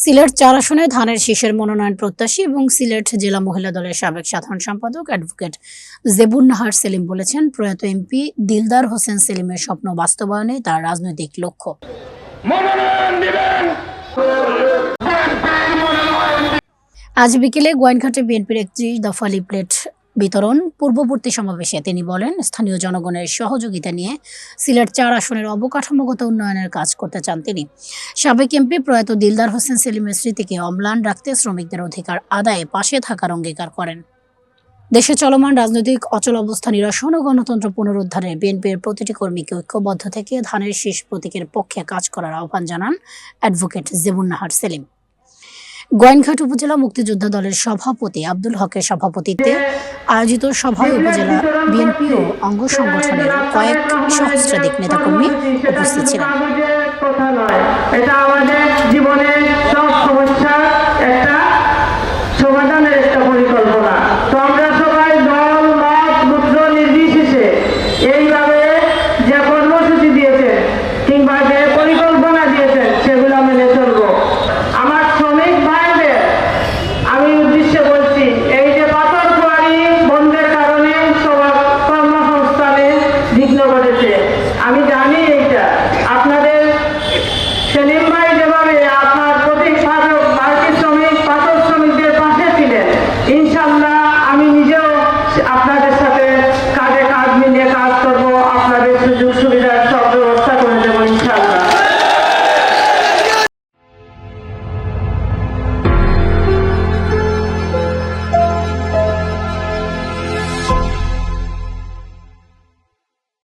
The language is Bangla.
সিলেট ৪ আসনে ধানের শীষের মনোনয়ন প্রত্যাশী এবং সিলেট জেলা মহিলা দলের সাবেক সাধারণ সম্পাদক অ্যাডভোকেট জেবুন নাহার সেলিম বলেছেন, প্রয়াত এমপি দিলদার হোসেন সেলিমের স্বপ্ন বাস্তবায়নে তার রাজনৈতিক লক্ষ্য। আজ বিকেলে গোয়াইনঘাটে বিএনপির ৩১ দফা লিফলেট বিতরণ পূর্ববর্তী সমাবেশে তিনি বলেন, স্থানীয় জনগণের সহযোগিতা নিয়ে সিলেট ৪ আসনের অবকাঠামোগত উন্নয়নের কাজ করতে চান তিনি। সাবেক এমপি প্রয়াত দিলদার হোসেন সেলিমের স্মৃতিকে অম্লান রাখতে শ্রমিকদের অধিকার আদায়ে পাশে থাকার অঙ্গীকার করেন। দেশে চলমান রাজনৈতিক অচল অবস্থা নিরসন ও গণতন্ত্র পুনরুদ্ধারে বিএনপির প্রতিটি কর্মীকে ঐক্যবদ্ধ থেকে ধানের শীষ প্রতীকের পক্ষে কাজ করার আহ্বান জানান অ্যাডভোকেট জেবুন নাহার সেলিম। গোয়াইনঘাট উপজেলা মুক্তিযোদ্ধা দলের সভাপতি আব্দুল হকের সভাপতিত্বে আয়োজিত সভায় উপজেলা বিএনপি ও অঙ্গ সংগঠনের কয়েক সহস্রাধিক নেতাকর্মী উপস্থিত ছিলেন।